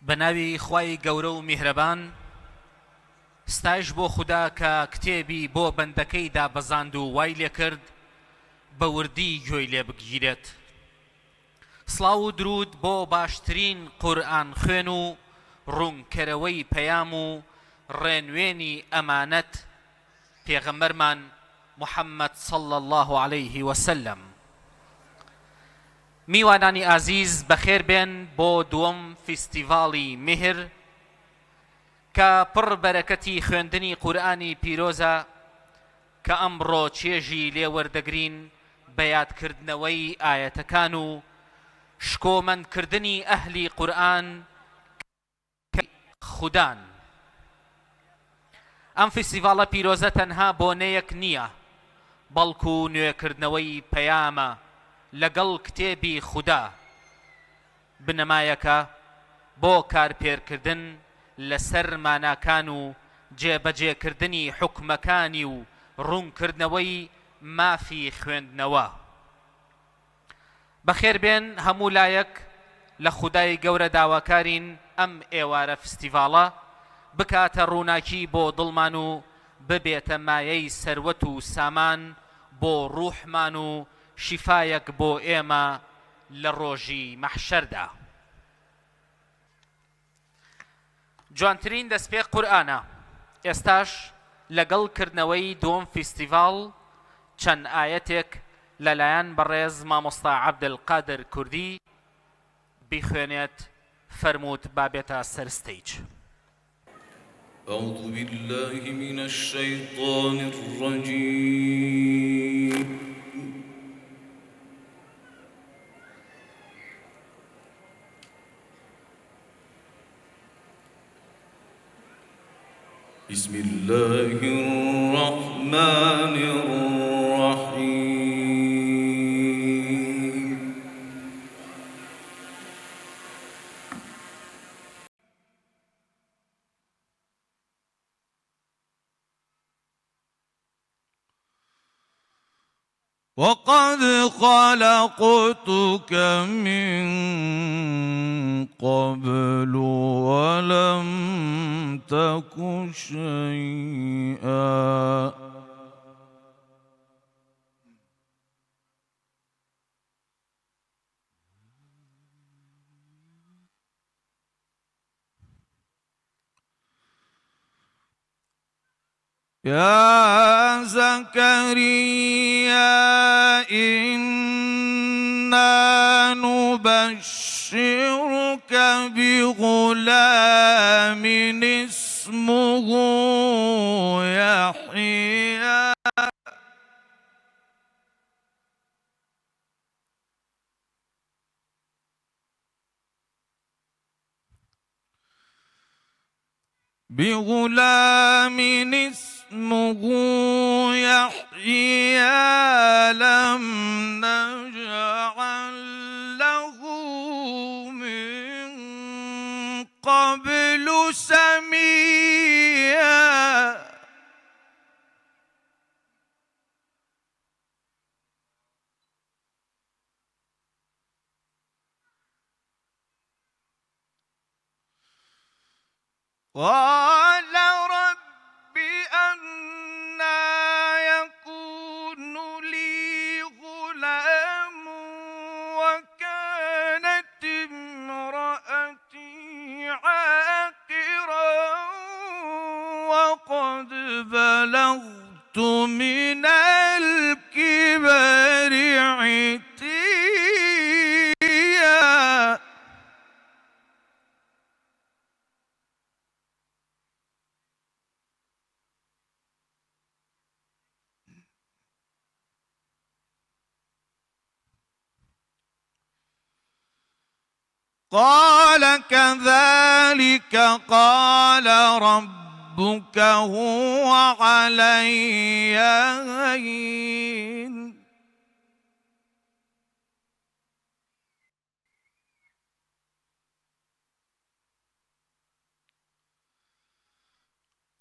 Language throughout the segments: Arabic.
بەناوی خوای گەورە و میهرەبان، ستایش بۆ خوددا کە کتێبی بۆ بەندەکەی دابەزاند و وای لێ کرد بە وردی گوێی لێ بگیرێت. سڵاو و درود بۆ باشترین قورئان خوێن و ڕوونکەرەوەی پەیام و ڕێنوێنی ئەمانەت پێغەمبەرمان محەممەد صلی الله عليه وسلم. میوانانی ئازیز بەخێر بێن بۆ دووەم فیستیڤاڵی میهر کە پڕ بەرەکەتی خوێندنی قورئانی پیرۆزە کە ئەمڕۆ چێژی لێوەردەگرین بە یادکردنەوەی ئایەتەکان و شکۆمەندکردنی ئەهلی قورئان خودان. ئەم فیستیڤاڵە پیرۆزە تەنها بۆنەیەک نییە، بەڵکو نوێکردنەوەی پەیامە لەگەڵ کتێبی خوددا، بنەمایەکە بۆ کارپێرکردن لەسەر ماناکان و جێبەجێکردنی حوکمەکانی و ڕوونکردنەوەی مافی خوێندنەوە. بەخێر بێن هەموو لایەک لە خودای گەورە داواکارین ئەم ئێوارە فستیڤاڵە بکاتە ڕووناکی بۆ دڵمان و ببێتە مایەی سەروەت و سامان بۆ ڕوحمان و شیفایەک بۆ ئێمە لە ڕۆژی مەحشەردا. جوانترین دەستپێ قورئانە. ئێستاش لەگەڵ کردنەوەی دووەم فیستیڤاڵ چەند ئایەتێک لەلایەن بەڕێز مامۆستا عەبدولقادر کوردی بیخوێنێت. فەرمووت بابێتە سەر ستەیج. أعوذ بالله من الشيطان الرجيم. بسم الله الرحمن الرحيم. وقد خلقتك من قبل ولم تك شيئا يا زكريا إنا نبشرك بغلام اسمه يحيى اسمه يحيى لم نجعل له من قبل سميا قال رب أنى يكون لي غلام وكانت امرأتي عاقرا وقد بلغت من الكبر عتيا قال كذلك قال ربك هو علي هين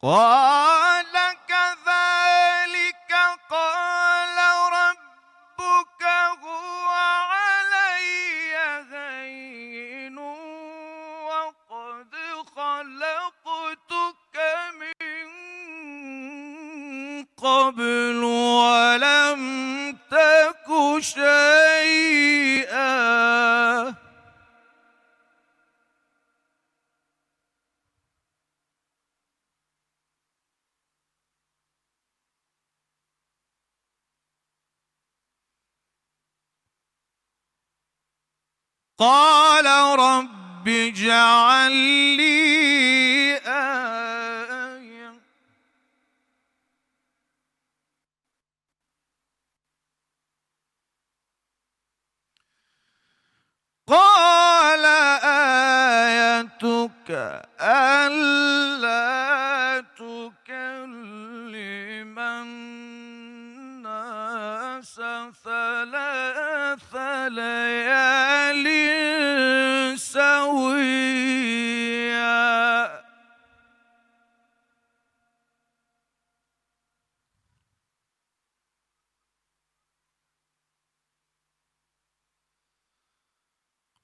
قال كذلك قال ربك هو علي هين وقد قبل ولم تك شيئا. قال رب اجعل لي آية قال آيتك ألا تكلم الناس 3 ليال سويا.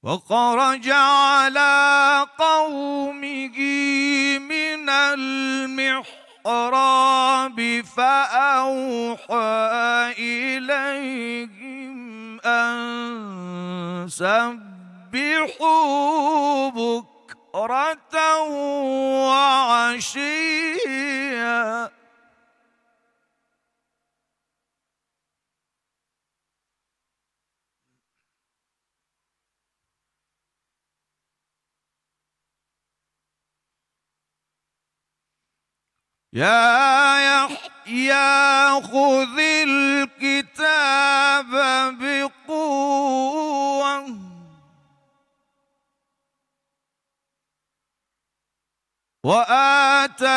وخرج على قومه من المحراب فأوحى إليهم أن سبحوا بكرة وعشيا. يا يحيى خذ الكتاب بقوة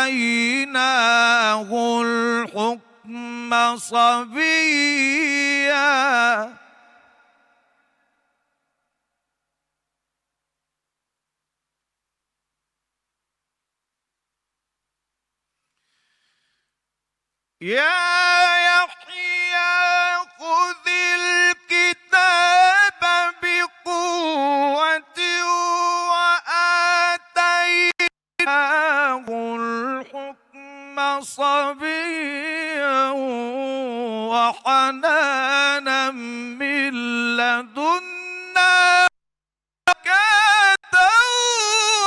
وآتيناه الحكم صبيا. يا يحيى خذ الكتاب بقوة وآتيناه الحكم صبيا وحنانا من لدنا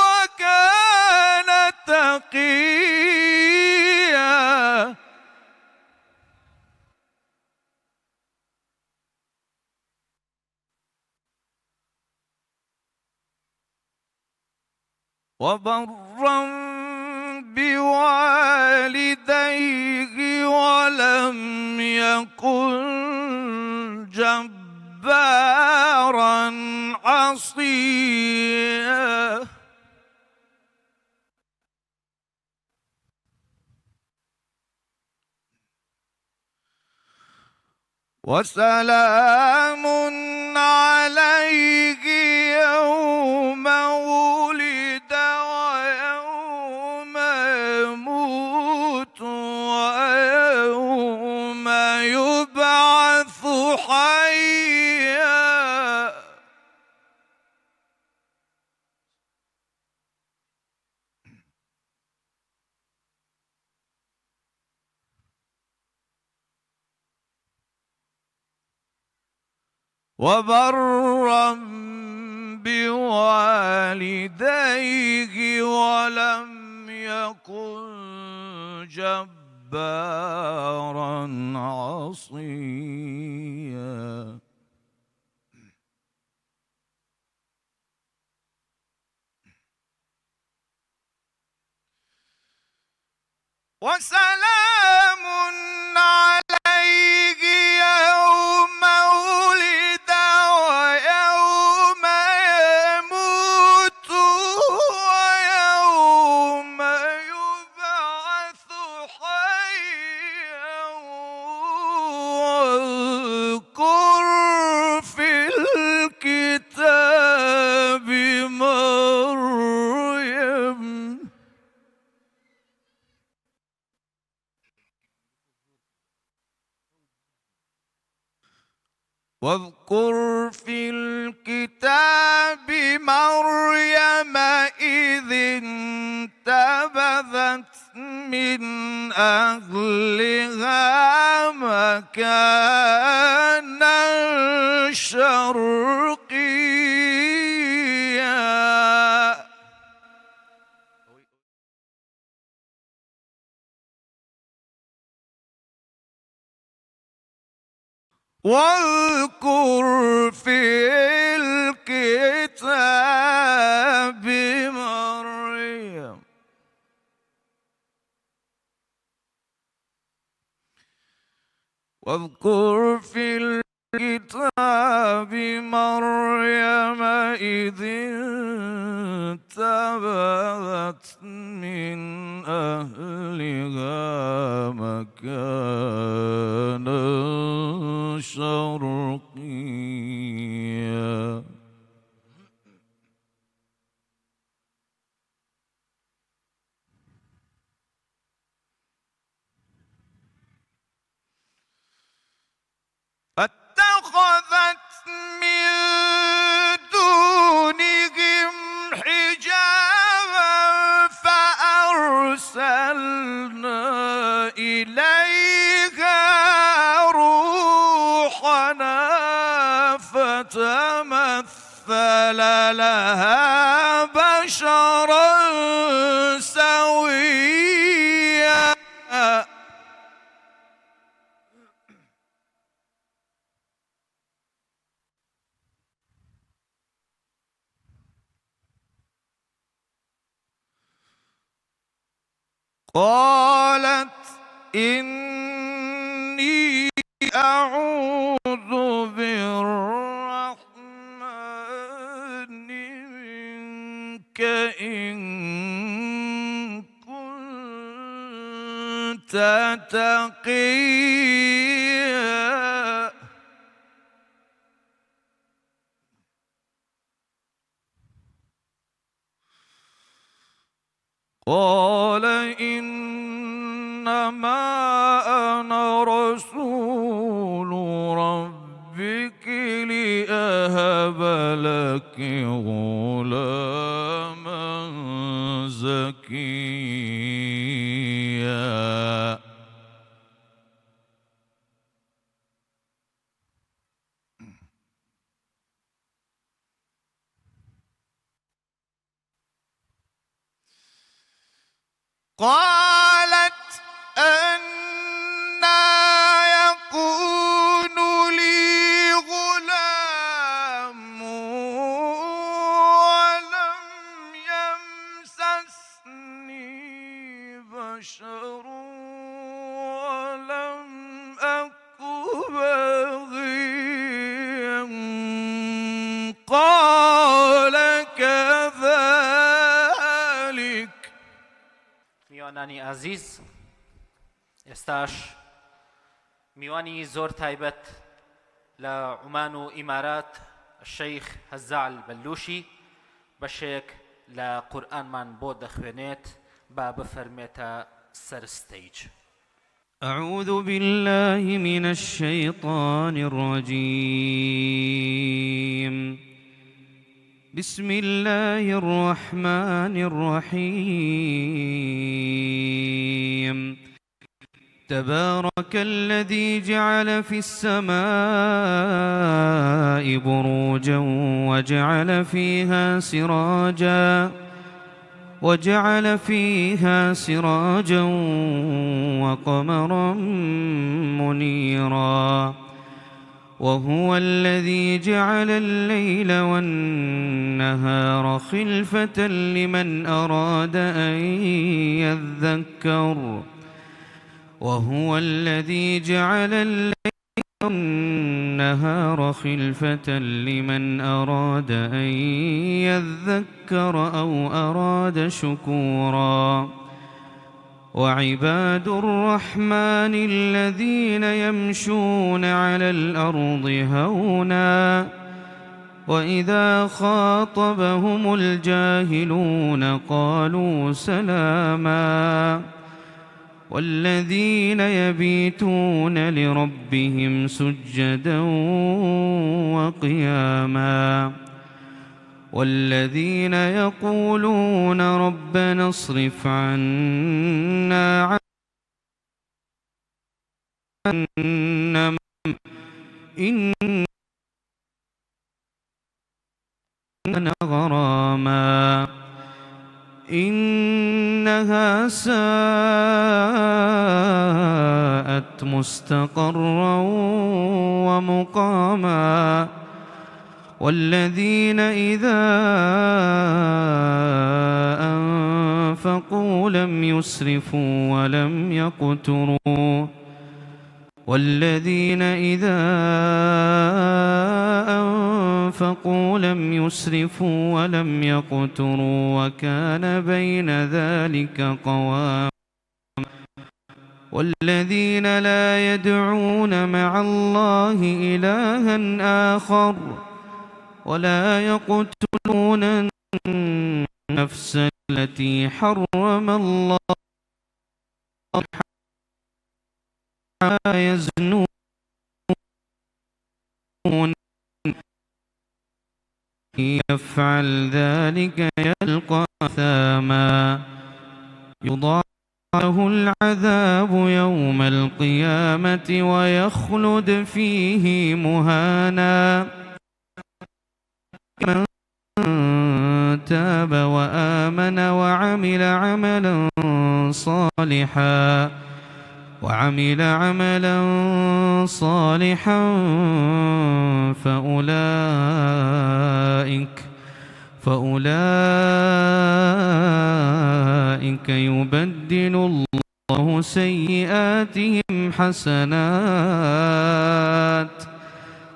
وكان تقيا. وبرا بوالديه ولم يكن جبارا عصيا. وسلام عليه يوم ولد ويوم يموت ويوم يبعث حيا. وبرا بوالديه ولم يكن جبارا عصيا. وسلام عليه يوم ولد ويوم يموت ويوم يبعث حيا. واذكر في الكتاب مريم واذكر في الكتاب مريم إذ انتبذت من أهلها مكانا شرقيا واذكر في الكتاب مريم واذكر في الكتاب مريم إذ انتبذت من أهلها مكانا شرقيا اتخذت من دونهم حجابا فأرسلنا إليها روحنا فتمثل لها بشرا سويا قالت إني أعوذ بالرحمن منك إن كنت تقيا قال إنما أنا رسول ربك لأهب لك غلاما زكيا قالت أنى يكون لي غلام ولم يمسسني بشر ولم أك بغيا قال كذلك میوانانی عزیز ئێستاش میوانی زۆر تایبەت لە عومان و ئیمارات الشەیخ هەزاع البەلوشی بەشێک لە قورئانمان بۆ دەخوێنێت با بفەرمێتە سەر ستەیج. أعوذ بالله من الشيطان الرجيم بسم الله الرحمن الرحيم تبارك الذي جعل في السماء بروجا وجعل فيها سراجا وقمرا منيرا وهو الذي جعل الليل والنهار خلفة لمن أراد أن يذكر وهو الذي جعل الليل والنهار خلفة لمن أراد أن يذكر أو أراد شكورا وعباد الرحمن الذين يمشون على الأرض هونا وإذا خاطبهم الجاهلون قالوا سلاما والذين يبيتون لربهم سجدا وقياما والذين يقولون ربنا اصرف عنا جهنم إن غراما إنها ساءت مستقرا ومقاما والذين إذا أنفقوا لم يسرفوا ولم يقتروا والذين إذا أنفقوا لم يسرفوا ولم يقتروا وكان بين ذلك قواما والذين لا يدعون مع الله إلها آخر ولا يقتلون النفس التي حرم الله يزنون يفعل ذلك يلقى أثاما يضاعف له العذاب يوم القيامة ويخلد فيه مهانا من تاب وآمن وعمل عملا صالحا فأولئك يبدل الله سيئاتهم حسنات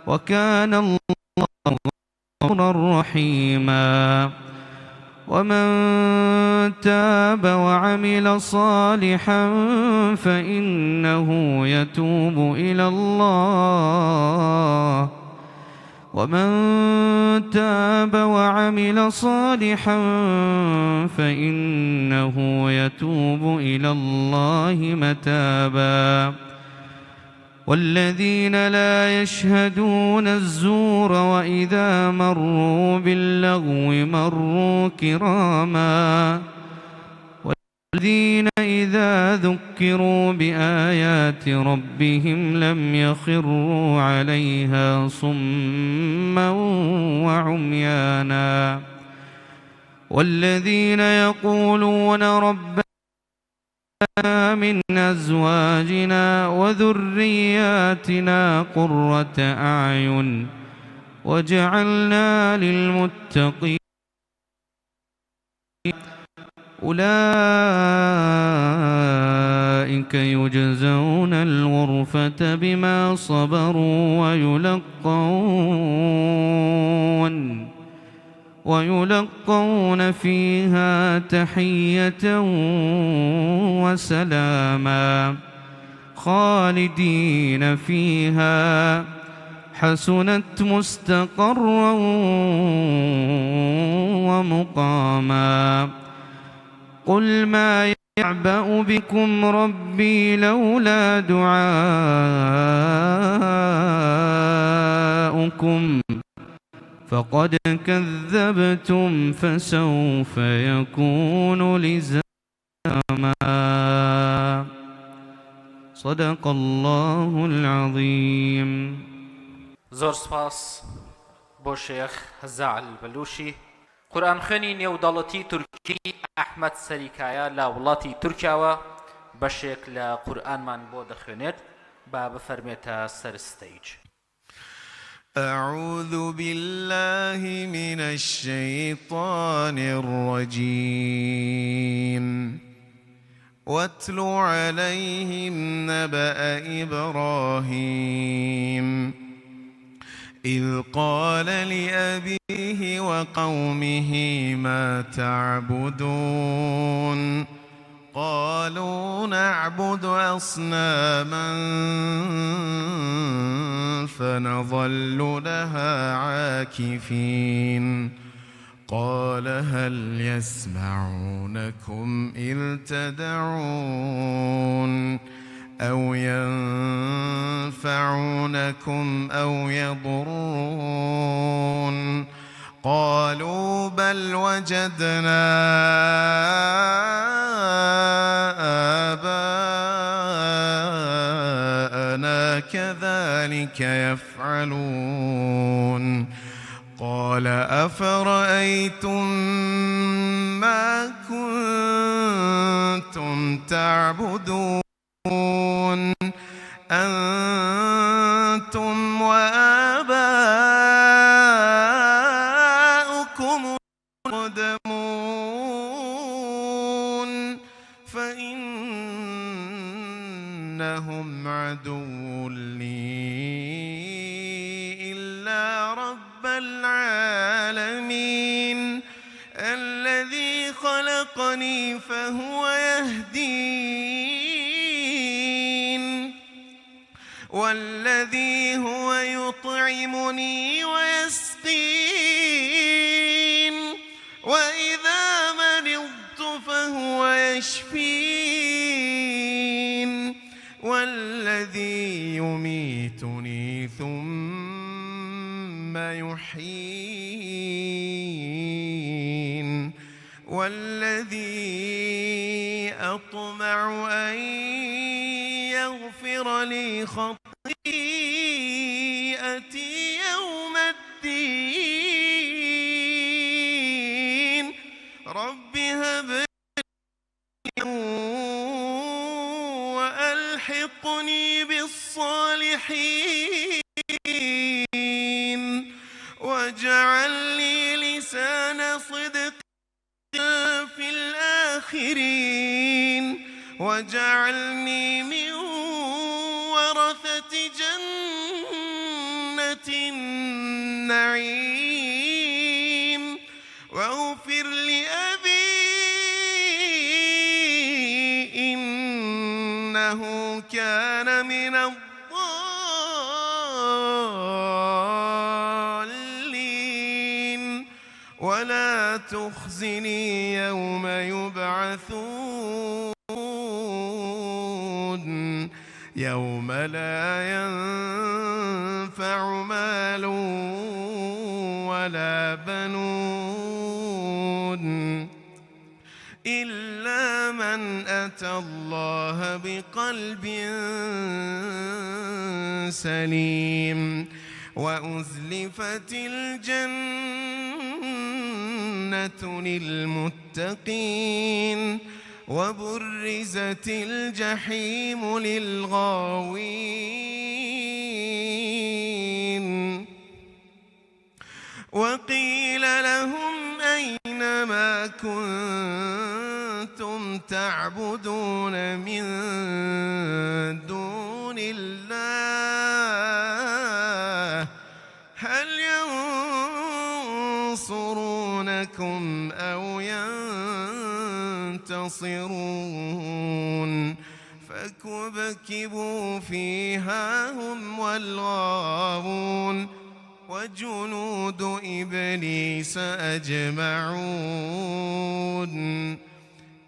وكان الله غفورا رحيما ومن تاب وعمل صالحا فإنه يتوب إلى الله متابا والذين لا يشهدون الزور وإذا مروا باللغو مروا كراما والذين إذا ذكروا بآيات ربهم لم يخروا عليها صما وعميانا والذين يقولون ربنا من أزواجنا وذرياتنا قرة أعين وجعلنا للمتقين أولئك يجزون الغرفة بما صبروا ويلقون فيها تحية وسلاما خالدين فيها حسنت مستقرا ومقاما قل ما يعبأ بكم ربي لولا دعاؤكم فقد كذبتم فسوف يكون لزاما صدق الله العظيم. زۆر سپاس بۆ شێخ هەزاع البەلوشی. قورئان خوێنی نێودەوڵەتی تورکی ئەحمەد سەریکایە لە وڵاتی تورکیاوە بەشێک لە قورئانمان بۆ دەخوێنێت با بفەرمێتە سەر ستەیج. أعوذ بالله من الشيطان الرجيم واتل عليهم نبأ إبراهيم إذ قال لأبيه وقومه ما تعبدون قالوا نعبد أصناما فنظل لها عاكفين قال هل يسمعونكم إذ تدعون أو ينفعونكم أو يضرون قالوا بل وجدنا آباءنا كذلك يفعلون قال أفرأيتم ما كنتم تعبدون أنتم وآباؤكم الأقدمون فإنهم عدو لي إلا رب العالمين الذي خلقني فهو يهدين والذي هو يطعمني ويسقين وإذا مرضت فهو يشفين والذي يميتني ثم يحيين والذي أطمع أن يغفر لي خطيئتي يوم الدين رب هب لي وألحقني بالصالحين واجعل لي لسان صدق في الآخرين واجعلني من ورثة جنة النعيم واغفر لأبي إنه كان من الضالين ولا تخزني يوم يبعثون يوم لا ينفع مال ولا بنون إلا من أتى الله بقلب سليم وأزلفت الجنة للمتقين وبرزت الجحيم للغاوين وقيل لهم أين ما كنتم تعبدون من دون الله هل ينصرونكم أو ينتصرون فكبكبوا فيها هم والغاوون وجنود إبليس أجمعون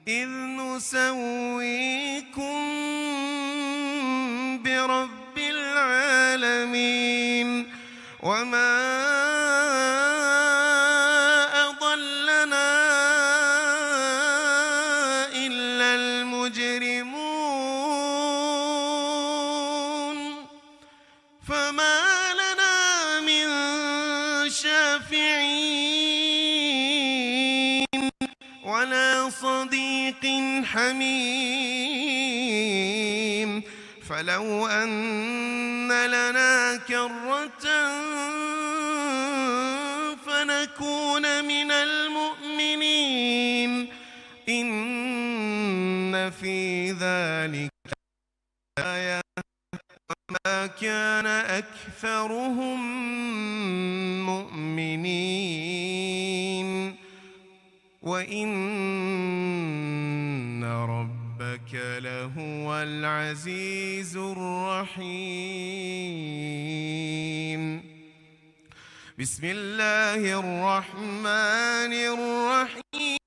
إذ نسويكم برب العالمين وما أضلنا إلا المجرمون فما لنا من شافعين ولا صديق حميم فلو أن لنا كرة فنكون من المؤمنين إن في ذلك آية وما كان أكثرهم مؤمنين وإن ربك لهو العزيز الرحيم بسم الله الرحمن الرحيم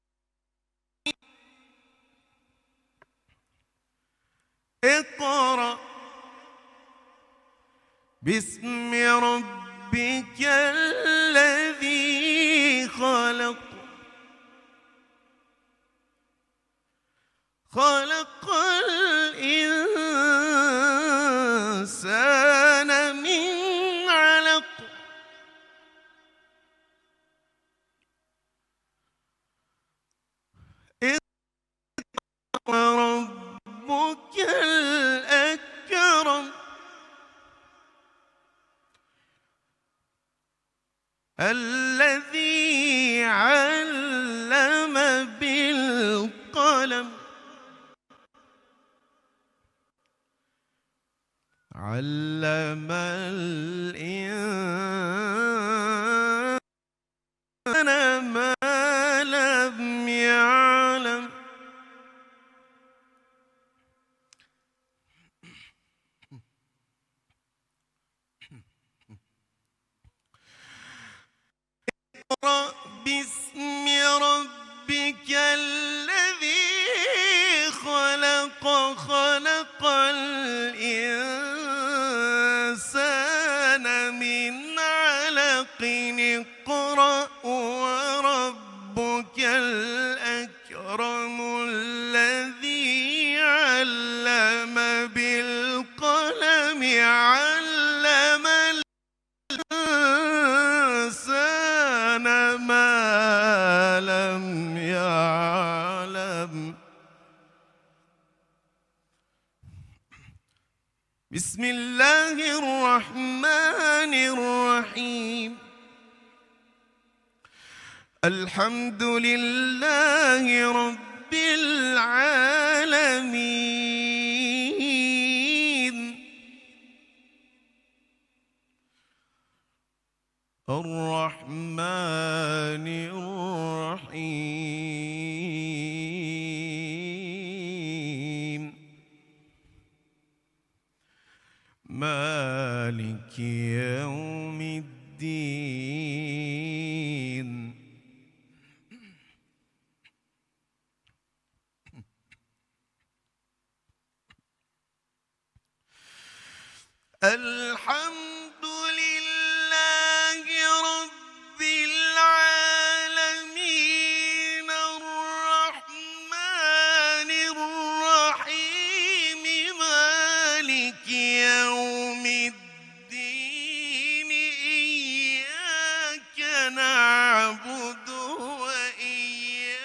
اقرأ باسم ربك الذي خلق خلق الإنسان من القلم علم الإنسان ما لم يعلم اقرأ باسم ربك الذي خلق خلق الإنسان من علق اقرأ وربك الأكرم الذي علم بالقلم علم الإنسان ما لم يعلم بسم الله الرحمن الرحيم الحمد لله رب العالمين الرحمن الرحيم مالك يوم الدين الحمد لله رب العالمين الرحمن الرحيم مالك يوم الدين إياك نعبد وإياك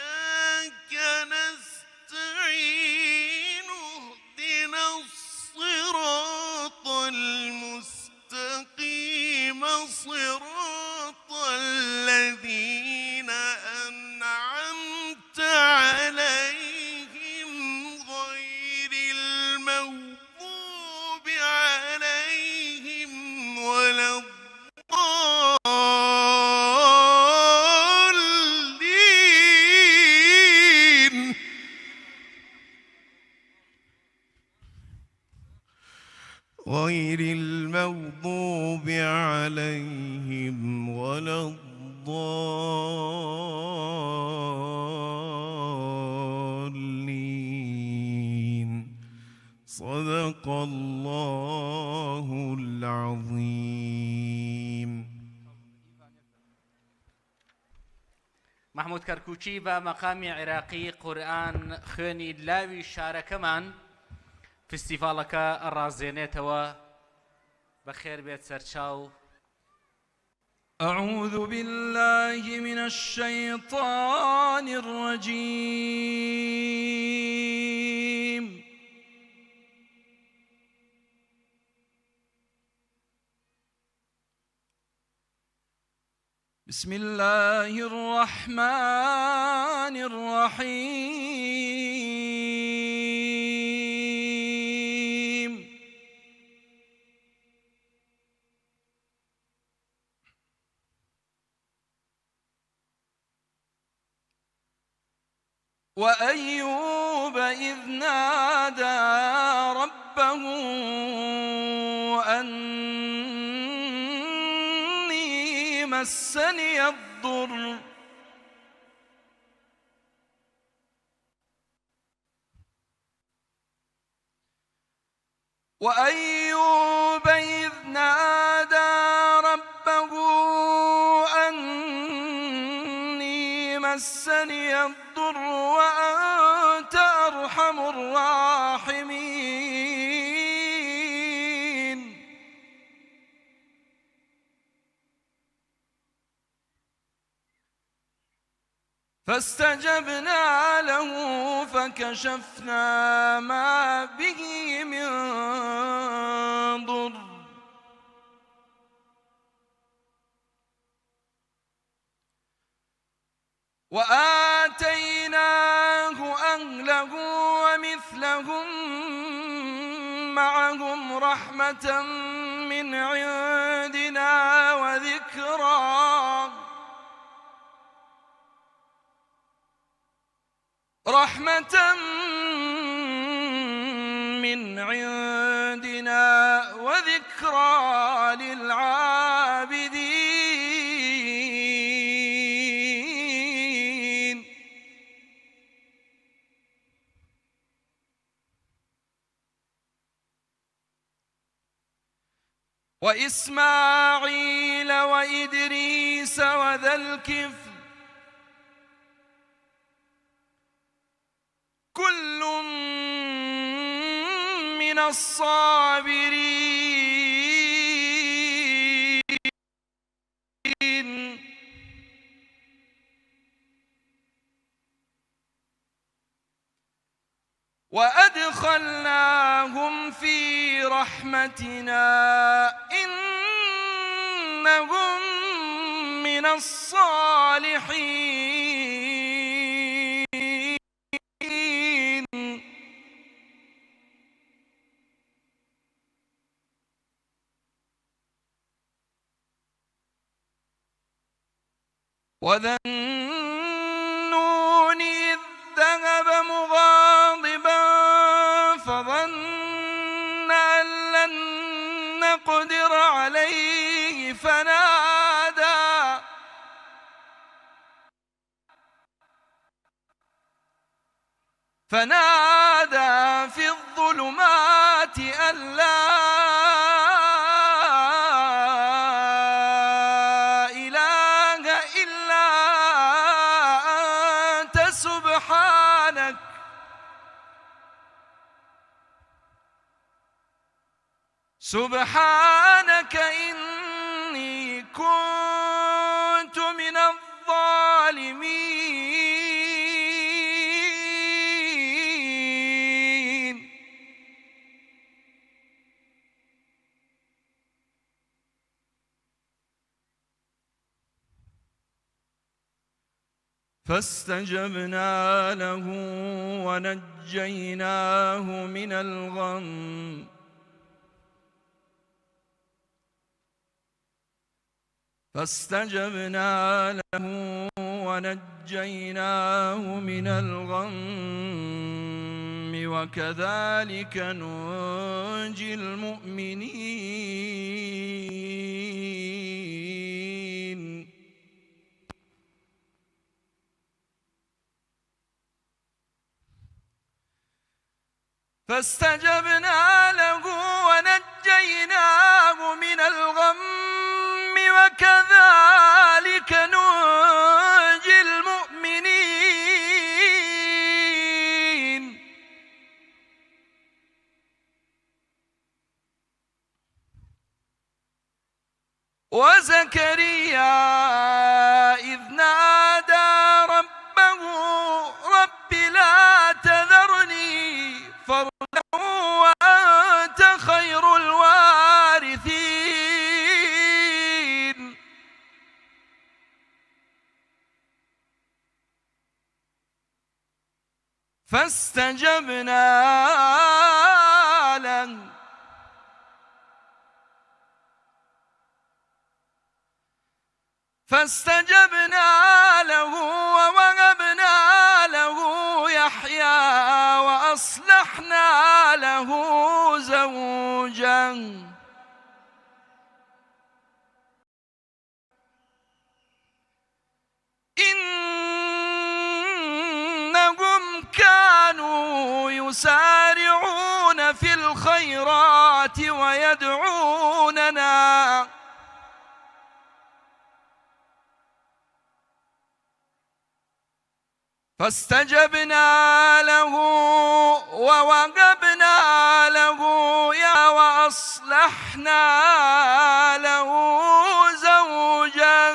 نستعين اهدنا الصراط المستقيم صراط الذين أنعمت عليهم غير المغضوب عليهم ولا الضالين غير المغضوب عليهم ولا الضالين صدق الله العظيم. محمود كركوچی بە مەقامی عێراقی قورئان خوێنی لاوی شارەکەمان فستیڤاڵەکە ئەڕازێنێتەوە بەخێر بێت سەرچاو. أعوذ بالله من الشيطان الرجيم بسم الله الرحمن الرحيم وأيوب إذ نادى ربه أني مسني الضر وأيوب إذ نادى ربه أني مسني الضر وأنت أرحم الراحمين فاستجبنا له فكشفنا ما به من ضر وآتيناه أهله معهم رحمة من عندنا وذكرى للعابدين. وإسماعيل وإدريس وذا الكفل كل من الصابرين. وأدخلناهم في رحمتنا إنهم من الصالحين. وذا النون إذ ذهب مغاضبا فظن أن لن نقدر عليه فنادى في الظلمات أن لا إله إلا أنت سبحانك إني كنت من الظالمين. فاستجبنا له ونجيناه من الغم وكذلك ننجي المؤمنين. فاستجبنا له ونجيناه من الغم وكذلك ننجي المؤمنين. وزكريا إذ نادى ربه رب لا تذرني فردا وأنت خير الوارثين. فاستجبنا له ووهبنا له يحيى وأصلحنا له زوجا إنهم كانوا يسارعون في الخيرات ويدعوننا فاستجبنا له ووهبنا له يحيى وأصلحنا له زوجا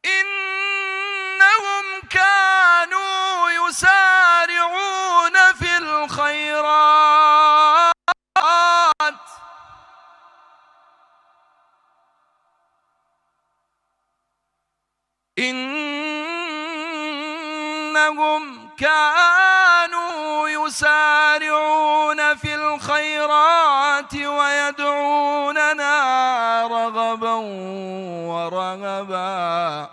إنهم كانوا يسارعون في الخيرات إنهم إنهم كانوا يسارعون في الخيرات ويدعوننا رغبا ورهبا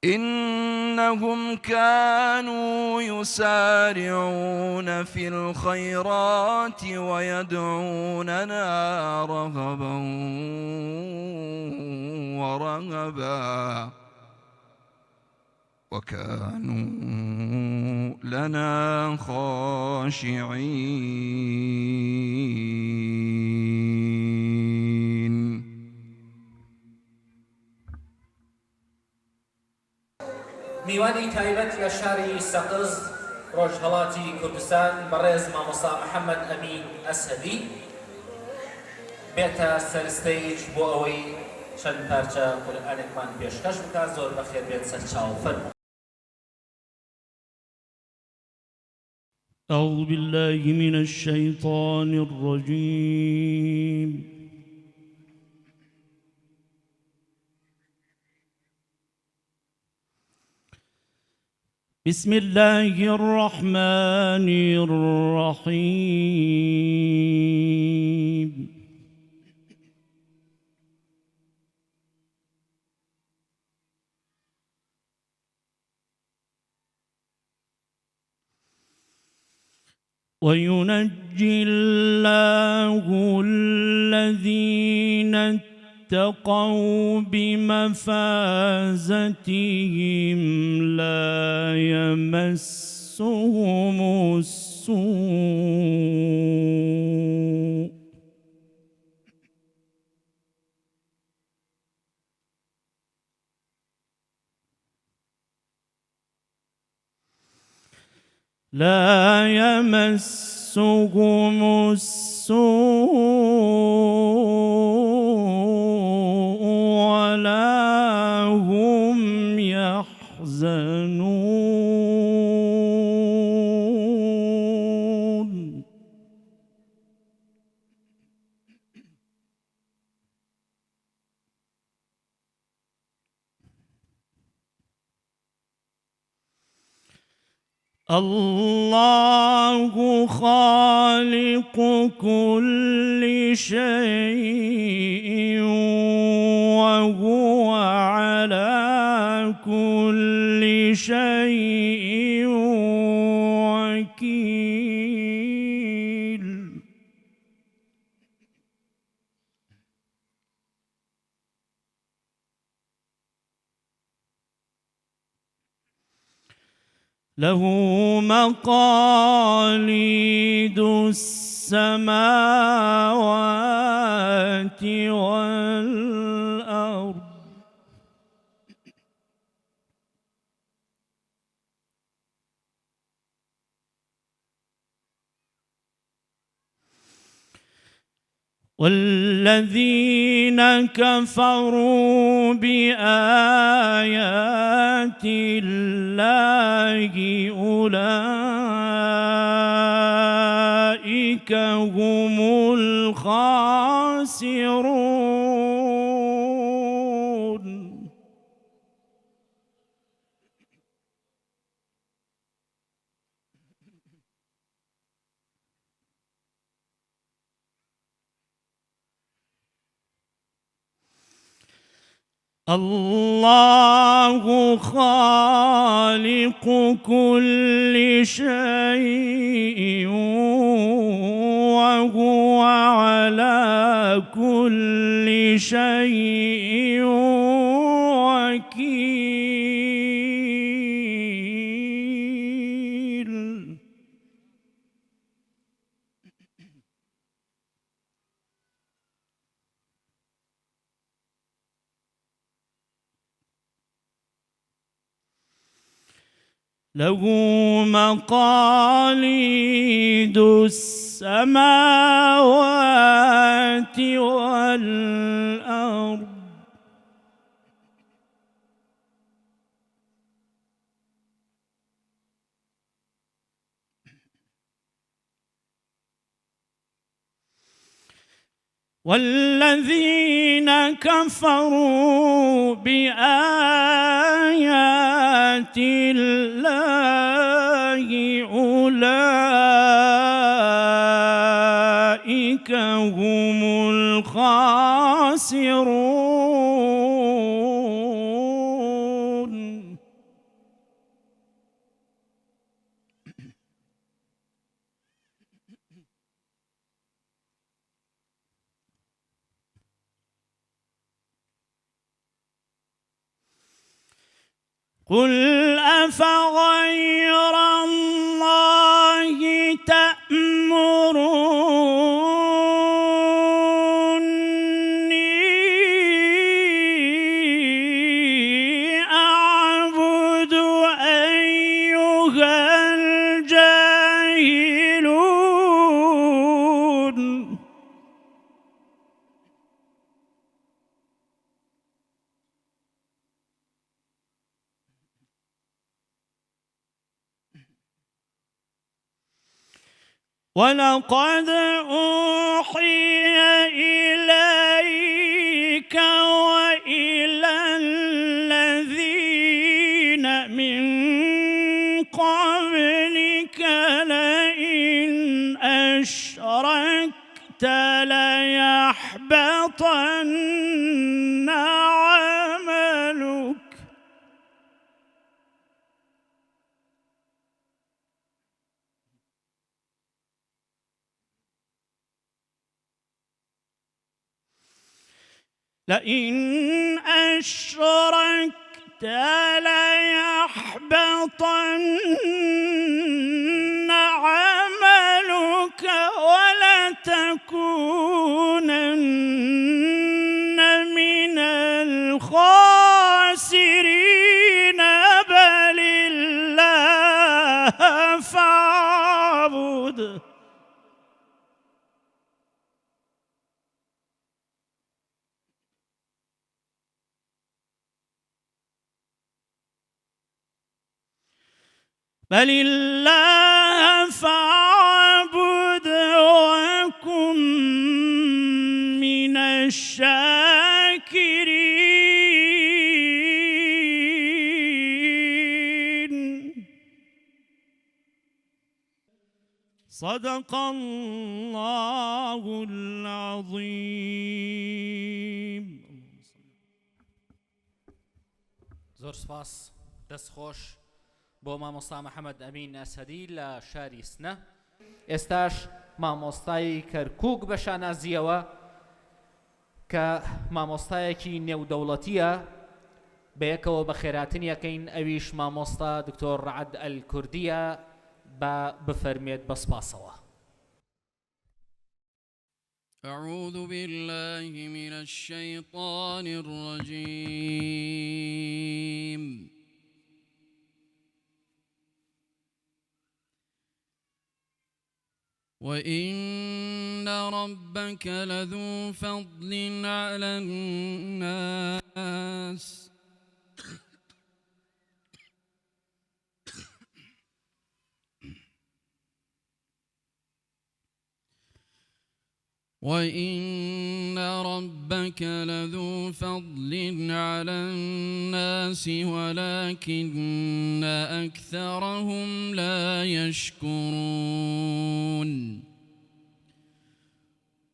إنهم كانوا يسارعون في الخيرات ويدعوننا رغبا ورهبا وكانوا لنا خاشعين. میوانی تایبەت لە شاری سەقز ڕۆژهەڵاتی کوردستان بەڕێز مامۆستا محەممەد ئەمین ئەسهەدی بێتە سەرستەیج بۆ ئەوەی چەند پارچە قورئانێکمان پێشکەش بکات. زۆر بەخێر بێت سەرچاو فەرموو. أعوذ بالله من الشيطان الرجيم. بسم الله الرحمن الرحيم. وينجي الله الذين اتقوا بمفازتهم لا يمسهم السوء ولا هم يحزنون. الله خالق كل شيء وهو على كل شيء وكيل. له مقاليد السماوات والأرض والذين كفروا بآيات الله أولئك هم الخاسرون. الله خالق كل شيء وهو على كل شيء وكيل. له مقاليد السماوات والأرض والذين كفروا بآيات الله أولئك هم الخاسرون. قل أفغير الله تأمروني أعبد أيها الجاهلون. ولقد أوحي إليك وإلى الذين من قبلك لئن أشركت ليحبطن عملك. لئن أشركت ليحبطن عملك ولتكونن من الخاسرين. بل الله فاعبد. بل الله فاعبد وكن من الشاكرين. صدق الله العظيم. زۆر سپاس دەست خۆش بۆ مامۆستا محەممەد ئەمین ئەسەدی لە شاری سنە. ئێستاش مامۆستای کەرکووک بە شانازیەوە کە مامۆستایەکی نێودەوڵەتیە بەیەکەوە بە خێراتن یەکەین ئەویش مامۆستا دکتۆر ڕەعەد ئەلکوردیە بە بفەرمێت بە سپاسەوە. أعوذ بالله من الشيطان الرجيم. وإن ربك لذو فضل على الناس وإن ربك لذو فضل على الناس ولكن أكثرهم لا يشكرون.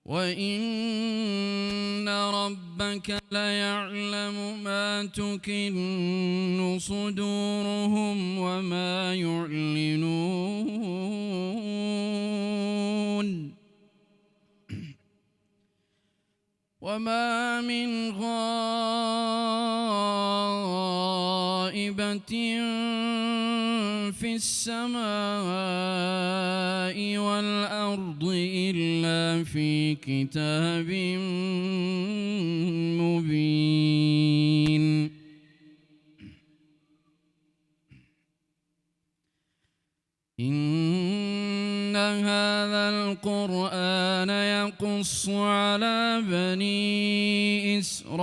وإن ربك ليعلم ما تكن صدورهم وما يعلنون. وما من غائبة في السماء والأرض إلا في كتاب مبين. إن هذا القرآن يقص على بني إسرائيل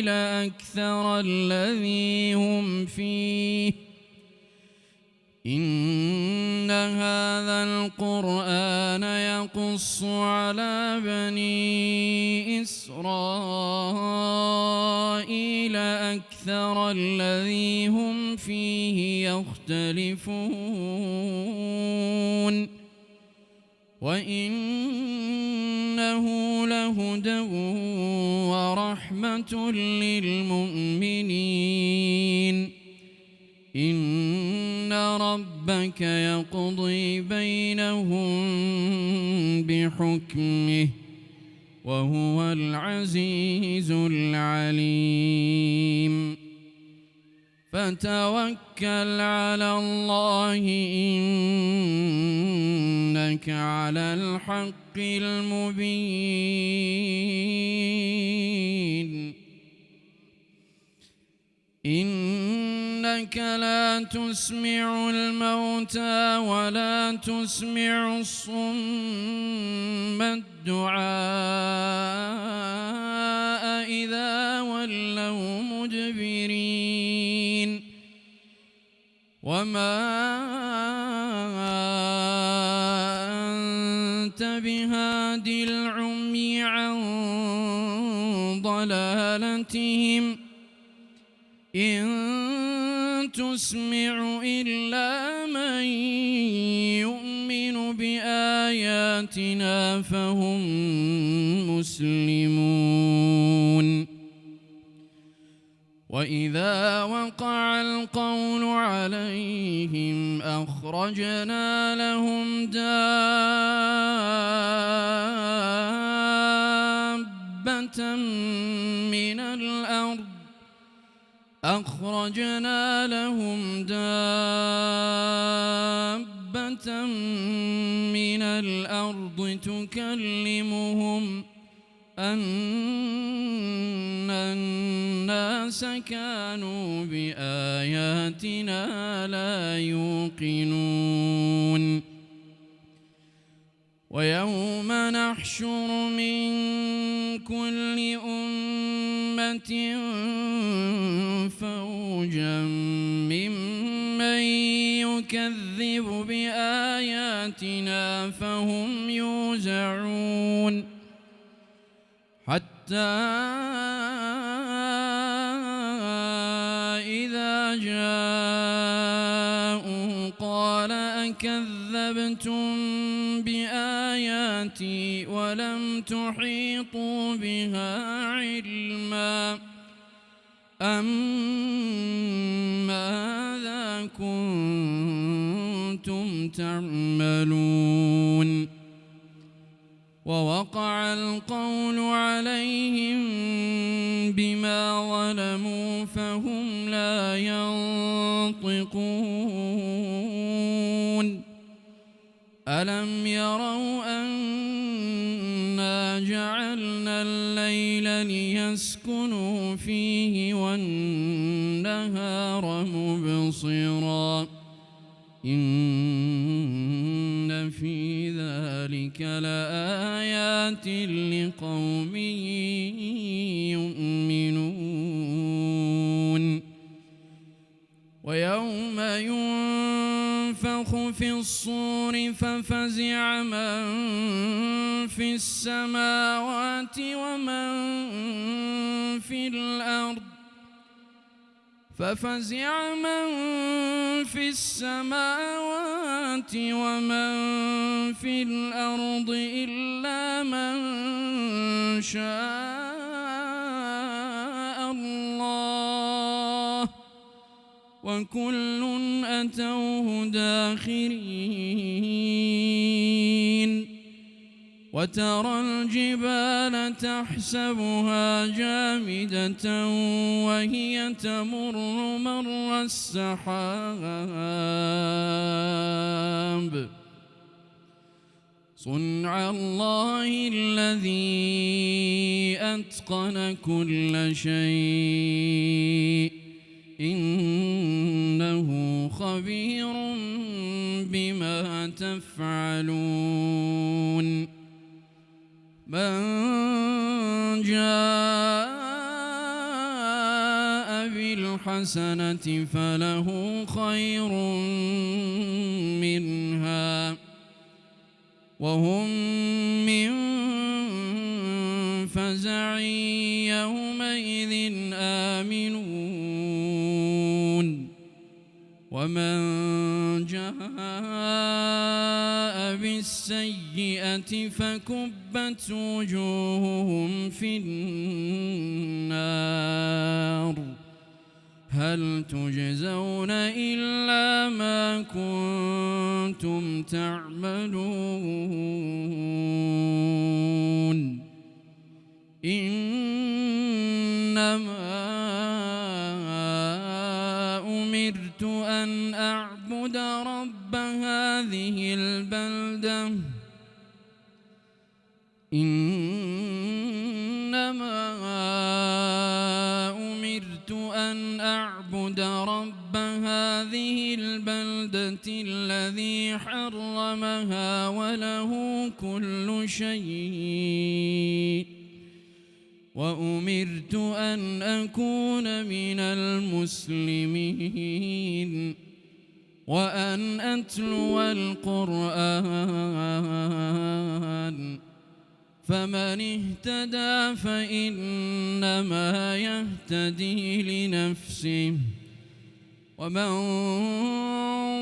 أكثر الذي هم فيه إن هذا القرآن يقص على بني إسرائيل أكثر الذي هم فيه يختلفون وإنه لهدى ورحمة للمؤمنين إن ربك يقضي بينهم بحكمه وهو العزيز العليم فتوكل على الله إنك على الحق المبين إنك لا تسمع الموتى ولا تسمع الصم الدعاء إذا ولوا مدبرين وما أنت بهاد العمي عن ضلالتهم إن تسمع إلا من يؤمن بآياتنا فهم مسلمون وإذا وقع القول عليهم أخرجنا لهم دابة من الأرض تكلمهم أن الناس كانوا بآياتنا لا يوقنون ويوم نحشر من كل أمة فوجا ممن يكذب بآياتنا فهم يوزعون حتى إذا جاءوا قال أكذبتم بآياتي ولم تحيطوا بها علما أم ماذا كنتم تعملون ووقع القول عليهم بما ظلموا فهم لا ينطقون ألم يروا أنا جعلنا الليل ليسكنوا فيه والنهار مبصرا إن في ذلك لآيات لقوم يؤمنون ويوم ينفخ في الصور ففزع من في السماوات ومن في الأرض إلا من شاء الله وكل أتوه داخرين وترى الجبال تحسبها جامدة وهي تمر مر السحاب صنع الله الذي أتقن كل شيء إنه خبير بما تفعلون من جاء بالحسنة الحسنة فله خير منها وهم من فزع يومئذ آمنون ومن جاء بالسيئة فكبت وجوههم في النار هل تجزون إلا ما كنتم تعملون إنما أمرت أن أعبد رب هذه البلدة الذي حرمها وله كل شيء وأمرت أن أكون من المسلمين وأن أتلو القرآن فمن اهتدى فإنما يهتدي لنفسه ومن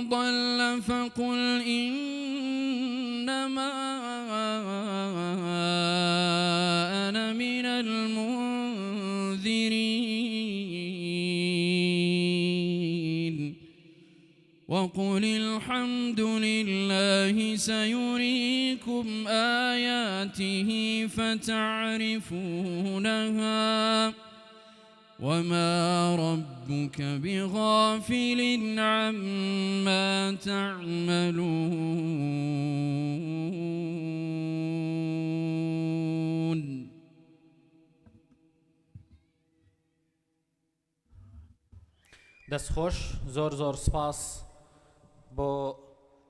ضل فقل إنما أنا من المنذرين وقل الحمد لله سيريكم آياته فتعرفونها وما ربك بغافل عما تعملون. دەستخۆش زۆر سپاس بۆ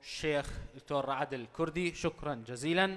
شێخ دکتۆر عادل کوردی شکرا جەزیلا.